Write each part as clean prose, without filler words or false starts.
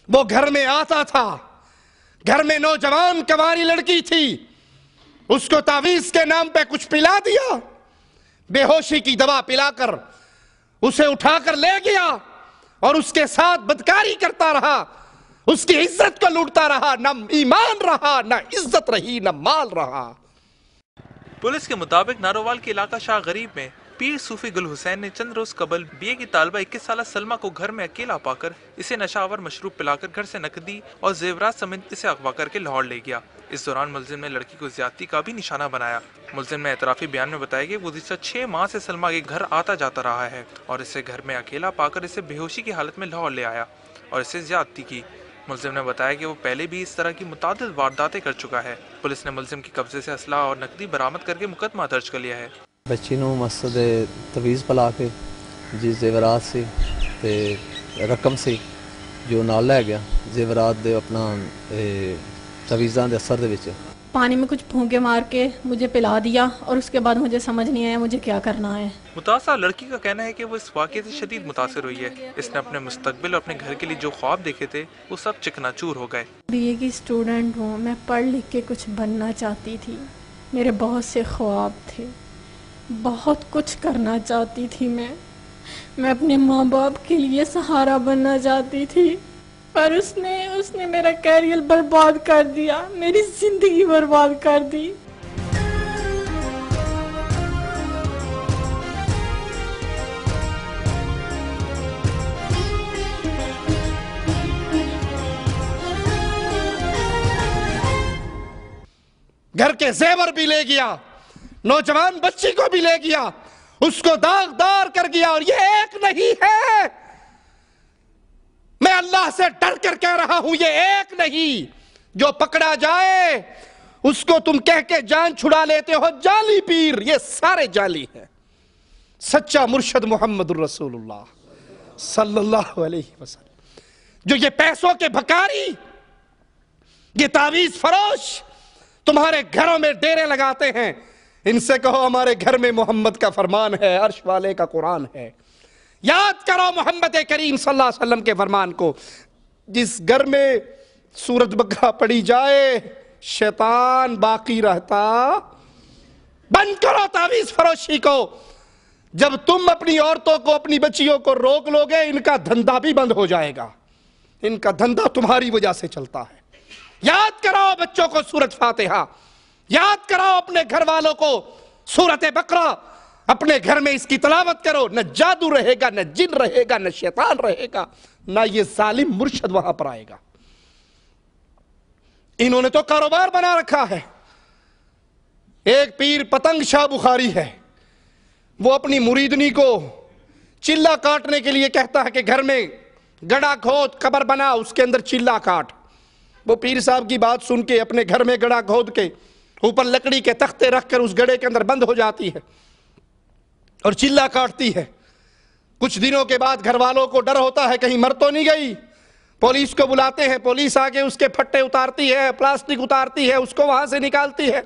وہ گھر میں آتا تھا، گھر میں نوجوان کنواری لڑکی تھی، اس کو تعویذ کے نام پہ کچھ پلا دیا، بے ہوشی کی دوا پلا کر اسے اٹھا کر لے گیا اور اس کے ساتھ بدکاری کرتا رہا، اس کی عزت کو لوٹتا رہا، نہ ایمان رہا، نہ عزت رہی، نہ مال رہا۔ پولیس کے مطابق نارووال کے علاقہ شاہ غریب میں پیر صوفی گل حسین نے چند روز قبل بی اے کی طالبہ 21 سالہ سلمہ کو گھر میں اکیلا پا کر اسے نشہ مشروب پلا کر گھر سے نقدی اور زیورات سمیت اسے اغوا کر کے لاہور لے گیا۔ اس دوران ملزم نے لڑکی کو زیادتی کا بھی نشانہ بنایا۔ ملزم نے اعترافی بیان میں بتایا کہ وہ گزشتہ 6 ماہ سے سلمہ کے گھر آتا جاتا رہا ہے اور اسے گھر میں اکیلا پا کر اسے بے ہوشی کی حالت میں لاہور لے آیا اور اسے زیادتی کی۔ ملزم نے بتایا کہ وہ پہلے بھی اس طرح کی متعدد وارداتیں کر چکا ہے۔ پولیس نے ملزم کے قبضے سے اسلحہ اور نقدی برآمد کر کے مقدمہ درج کر لیا ہے۔ بچی نو مسجد تویز پلا کے جی زیورات سے تے رقم سے جو نال لے گیا زیورات دے اپنا تویزاں دے اثر دے وچ پانی میں کچھ پھونکے مار کے مجھے پلا دیا اور اس کے بعد مجھے سمجھ نہیں آیا مجھے کیا کرنا ہے۔ متاثرہ لڑکی کا کہنا ہے کہ وہ اس واقعے سے شدید متاثر ہوئی ہے۔ اس نے اپنے مستقبل اور اپنے گھر کے لیے جو خواب دیکھے تھے وہ سب چکنا چور ہو گئے۔ بی اے کی اسٹوڈنٹ ہوں، میں پڑھ لکھ کے کچھ بننا چاہتی تھی، میرے بہت سے خواب تھے، بہت کچھ کرنا چاہتی تھی، میں اپنے ماں باپ کے لیے سہارا بننا چاہتی تھی، پر اس نے میرا کیریئر برباد کر دیا، میری زندگی برباد کر دی۔ گھر کے زیور بھی لے گیا، نوجوان بچی کو بھی لے گیا، اس کو داغدار کر گیا، اور یہ ایک نہیں ہے، میں اللہ سے ڈر کر کہہ رہا ہوں، یہ ایک نہیں، جو پکڑا جائے اس کو تم کہہ کے جان چھڑا لیتے ہو جعلی پیر، یہ سارے جعلی ہیں۔ سچا مرشد محمد الرسول اللہ صلی اللہ علیہ وسلم، جو یہ پیسوں کے بھکاری، یہ تعویذ فروش تمہارے گھروں میں ڈیرے لگاتے ہیں، ان سے کہو ہمارے گھر میں محمد کا فرمان ہے، عرش والے کا قرآن ہے۔ یاد کرو محمد کریم صلی اللہ علیہ وسلم کے فرمان کو۔ جس گھر میں سورۃ بقرہ پڑھی جائے شیطان باقی رہتا۔ بند کرو تعویذ فروشی کو۔ جب تم اپنی عورتوں کو، اپنی بچیوں کو روک لو گے، ان کا دھندا بھی بند ہو جائے گا، ان کا دھندا تمہاری وجہ سے چلتا ہے۔ یاد کراؤ بچوں کو سورۃ فاتحہ، یاد کراؤ اپنے گھر والوں کو سورۃ بقرہ، اپنے گھر میں اس کی تلاوت کرو، نہ جادو رہے گا، نہ جن رہے گا، نہ شیطان رہے گا، نہ یہ ظالم مرشد وہاں پر آئے گا۔ انہوں نے تو کاروبار بنا رکھا ہے۔ ایک پیر پتنگ شاہ بخاری ہے، وہ اپنی مریدنی کو چلہ کاٹنے کے لیے کہتا ہے کہ گھر میں گڑھا کھود قبر بنا، اس کے اندر چلہ کاٹ۔ وہ پیر صاحب کی بات سن کے اپنے گھر میں گڑھا کھود کے اوپر لکڑی کے تختے رکھ کر اس گڑھے کے اندر بند ہو جاتی ہے اور چلہ کاٹتی ہے۔ کچھ دنوں کے بعد گھر والوں کو ڈر ہوتا ہے کہیں مر تو نہیں گئی، پولیس کو بلاتے ہیں، پولیس آگے اس کے پھٹے اتارتی ہے، پلاسٹک اتارتی ہے، اس کو وہاں سے نکالتی ہے،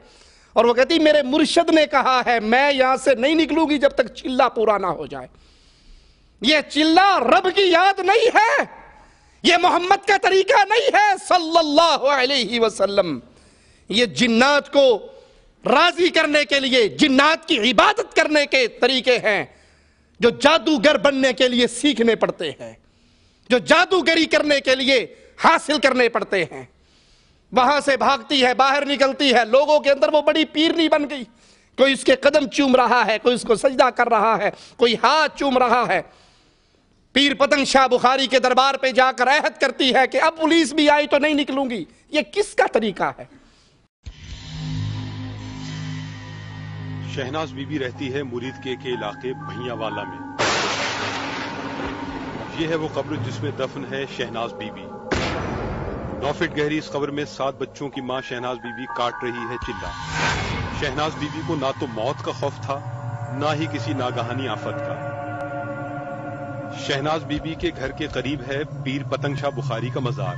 اور وہ کہتی میرے مرشد نے کہا ہے میں یہاں سے نہیں نکلوں گی جب تک چلہ پورا نہ ہو جائے۔ یہ چلہ رب کی یاد نہیں ہے، یہ محمد کا طریقہ نہیں ہے صلی اللہ علیہ وسلم۔ یہ جنات کو راضی کرنے کے لیے، جنات کی عبادت کرنے کے طریقے ہیں جو جادوگر بننے کے لیے سیکھنے پڑتے ہیں، جو جادوگری کرنے کے لیے حاصل کرنے پڑتے ہیں۔ وہاں سے بھاگتی ہے، باہر نکلتی ہے، لوگوں کے اندر وہ بڑی پیرنی بن گئی، کوئی اس کے قدم چوم رہا ہے، کوئی اس کو سجدہ کر رہا ہے، کوئی ہاتھ چوم رہا ہے۔ پیر پتنگ شاہ بخاری کے دربار پہ جا کر عہد کرتی ہے کہ اب پولیس بھی آئی تو نہیں نکلوں گی۔ یہ کس کا طریقہ ہے؟ شہناز بی بی رہتی ہے مرید کے علاقے بھیاں والا میں۔ یہ ہے وہ قبر جس میں دفن ہے شہناز بی بی۔ 9 فٹ گہری اس قبر میں 7 بچوں کی ماں شہناز بی بی کاٹ رہی ہے چلہ۔ شہناز بی بی کو نہ تو موت کا خوف تھا، نہ ہی کسی ناگہانی آفت کا۔ شہناز بی بی کے گھر کے قریب ہے پیر پتنگ شاہ بخاری کا مزار،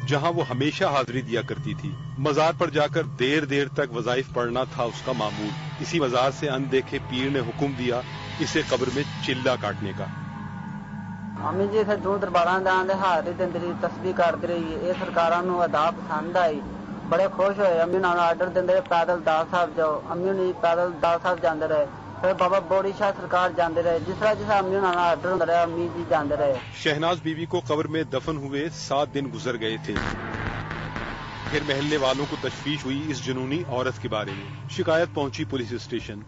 جہاں وہ ہمیشہ حاضری دیا کرتی تھی۔ مزار پر جا کر دیر دیر تک وظائف پڑھنا تھا اس کا معمول۔ اسی مزار سے اندیکھے پیر نے حکم دیا اسے قبر میں چلہ کاٹنے کا۔ امی جی اتنے دو دربار دے ہاتھ دے رہی تسبیح کرتی رہی یہ سرکار ادا پسند آئی بڑے خوش ہوئے امی آرڈر دے پیدل دال صاحب جاؤ امی نہیں پیدل دال صاحب جانے رہے پھر بابا بوڑی شاہ سرکار جانے رہے جس طرح امی آرڈر ہوتا رہا امی جی جانے رہے. شہناز بی بی کو قبر میں دفن ہوئے 7 دن گزر گئے تھے. پھر محلے والوں کو تشویش ہوئی اس جنونی عورت کے بارے میں. شکایت پہنچی پولیس اسٹیشن.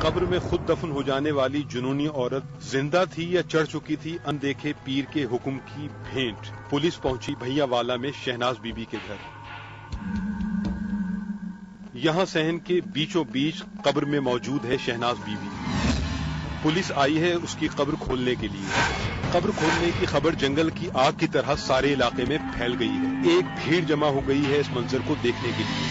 قبر میں خود دفن ہو جانے والی جنونی عورت زندہ تھی یا چڑھ چکی تھی اندیکھے پیر کے حکم کی بھینٹ. پولیس پہنچی بھیا والا میں شہناز بی بی کے گھر. یہاں صحن کے بیچوں بیچ قبر میں موجود ہے شہناز بی بی. پولیس آئی ہے اس کی قبر کھولنے کے لیے. قبر کھولنے کی خبر جنگل کی آگ کی طرح سارے علاقے میں پھیل گئی ہے. ایک بھیڑ جمع ہو گئی ہے اس منظر کو دیکھنے کے لیے.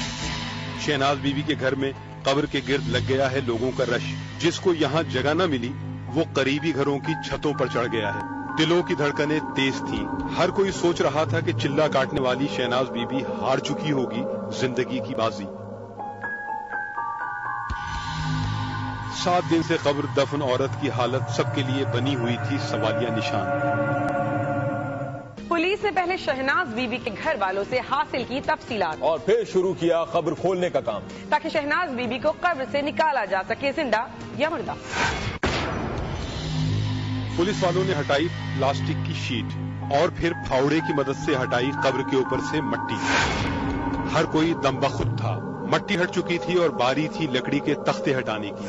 شہناز بی بی کے گھر میں قبر کے گرد لگ گیا ہے لوگوں کا رش. جس کو یہاں جگہ نہ ملی وہ قریبی گھروں کی چھتوں پر چڑھ گیا ہے. دلوں کی دھڑکنیں تیز تھیں. ہر کوئی سوچ رہا تھا کہ چلہ کاٹنے والی شہناز بی بی ہار چکی ہوگی زندگی کی بازی. 7 دن سے قبر دفن عورت کی حالت سب کے لیے بنی ہوئی تھی سوالیہ نشان. پولیس نے پہلے شہناز بی بی کے گھر والوں سے حاصل کی تفصیلات اور پھر شروع کیا قبر کھولنے کا کام تاکہ شہناز بی بی کو قبر سے نکالا جا سکے زندہ یا مردہ. پولیس والوں نے ہٹائی پلاسٹک کی شیٹ اور پھر پھاوڑے کی مدد سے ہٹائی قبر کے اوپر سے مٹی. ہر کوئی دم بخود تھا. مٹی ہٹ چکی تھی اور باری تھی لکڑی کے تختے ہٹانے کی.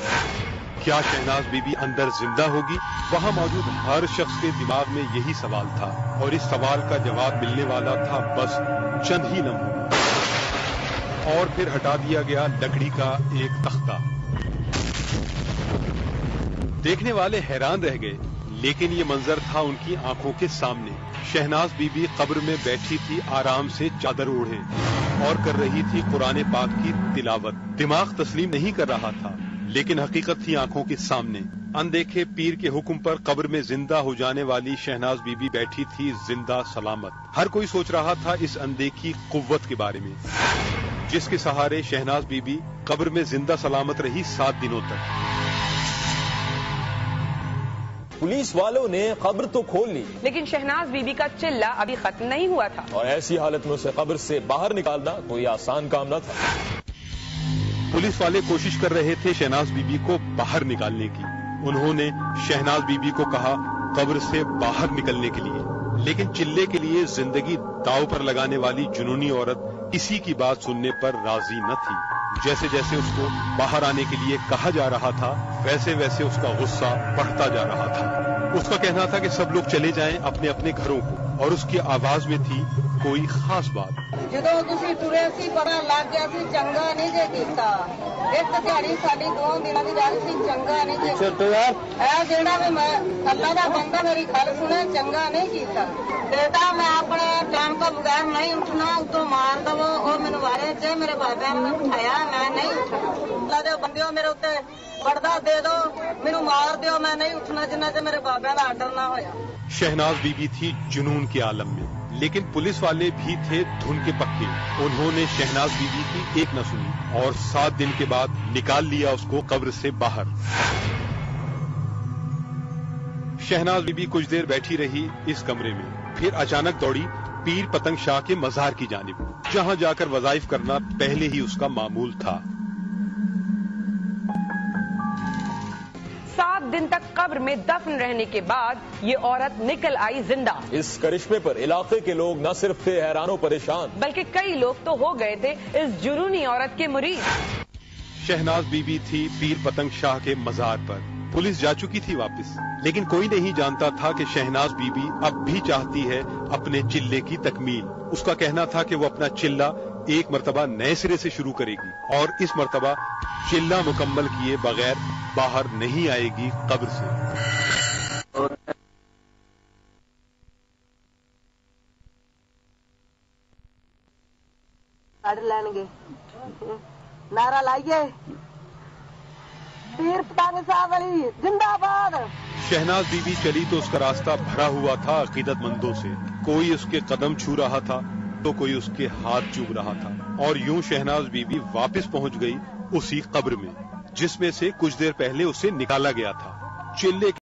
کیا شہناز بی بی اندر زندہ ہوگی؟ وہاں موجود ہر شخص کے دماغ میں یہی سوال تھا اور اس سوال کا جواب ملنے والا تھا بس چند ہی لمحوں. اور پھر ہٹا دیا گیا لکڑی کا ایک تختہ. دیکھنے والے حیران رہ گئے لیکن یہ منظر تھا ان کی آنکھوں کے سامنے. شہناز بی بی قبر میں بیٹھی تھی آرام سے چادر اوڑھے اور کر رہی تھی قرآن پاک کی تلاوت. دماغ تسلیم نہیں کر رہا تھا لیکن حقیقت تھی آنکھوں کے سامنے. اندیکھے پیر کے حکم پر قبر میں زندہ ہو جانے والی شہناز بی بی بیٹھی تھی زندہ سلامت. ہر کوئی سوچ رہا تھا اس اندیکھی قوت کے بارے میں جس کے سہارے شہناز بی بی قبر میں زندہ سلامت رہی 7 دنوں تک. پولیس والوں نے قبر تو کھول لی لیکن شہناز بی بی کا چلہ ابھی ختم نہیں ہوا تھا اور ایسی حالت میں اسے قبر سے باہر نکالنا کوئی آسان کام نہ تھا. پولیس والے کوشش کر رہے تھے شہناز بی بی کو باہر نکالنے کی. انہوں نے شہناز بی بی کو کہا قبر سے باہر نکلنے کے لیے لیکن چلے کے لیے زندگی داؤ پر لگانے والی جنونی عورت کسی کی بات سننے پر راضی نہ تھی. جیسے جیسے اس کو باہر آنے کے لیے کہا جا رہا تھا ویسے ویسے اس کا غصہ بڑھتا جا رہا تھا. اس کا کہنا تھا کہ سب لوگ چلے جائیں اپنے اپنے گھروں کو اور اس کی آواز میں تھی کوئی خاص بات. جدو تسی ٹرے سی پتا لگ گیا سی چنگا نہیں جے کیتا. ایک دیہڑی ساڈی 2 دنوں دی رہ سی چنگا نہیں جے کیتا. اے جیڑا وی میں اللہ دا بندہ میری گل سنے چنگا نہیں کیتا. بیٹا میں اپنے ٹائم تو بغیر نہیں اٹھنا اتوں مار دو اور مینوں وارے چ میرے بابا نے اٹھایا میں نہیں اٹھنا. اللہ دے بندیو میرے اوتے پردہ دے دو مینوں مار دیو میں نہیں اٹھنا جنہ چ میرے بابا دا آرڈر نہ ہویا. شہناز بی بی تھی جنون کے عالم میں لیکن پولیس والے بھی تھے دھن کے پکے. انہوں نے شہناز بی بی کی ایک نہ سنی اور 7 دن کے بعد نکال لیا اس کو قبر سے باہر. شہناز بی بی کچھ دیر بیٹھی رہی اس کمرے میں پھر اچانک دوڑی پیر پتنگ شاہ کے مزار کی جانب جہاں جا کر وظائف کرنا پہلے ہی اس کا معمول تھا. 7 دن تک قبر میں دفن رہنے کے بعد یہ عورت نکل آئی زندہ. اس کرشمے پر علاقے کے لوگ نہ صرف تھے حیران و پریشان بلکہ کئی لوگ تو ہو گئے تھے اس جنونی عورت کے مرید. شہناز بی بی تھی پیر پتنگ شاہ کے مزار پر. پولیس جا چکی تھی واپس لیکن کوئی نہیں جانتا تھا کہ شہناز بی بی اب بھی چاہتی ہے اپنے چلے کی تکمیل. اس کا کہنا تھا کہ وہ اپنا چلہ ایک مرتبہ نئے سرے سے شروع کرے گی اور اس مرتبہ چلہ مکمل کیے بغیر باہر نہیں آئے گی قبر سے. لین گے نعرہ لائیے پیر پتنگ صاحب علی زندہ باد. شہناز بی بی چلی تو اس کا راستہ بھرا ہوا تھا عقیدت مندوں سے. کوئی اس کے قدم چھو رہا تھا تو کوئی اس کے ہاتھ چوم رہا تھا اور یوں شہناز بی بی واپس پہنچ گئی اسی قبر میں جس میں سے کچھ دیر پہلے اسے نکالا گیا تھا. چلے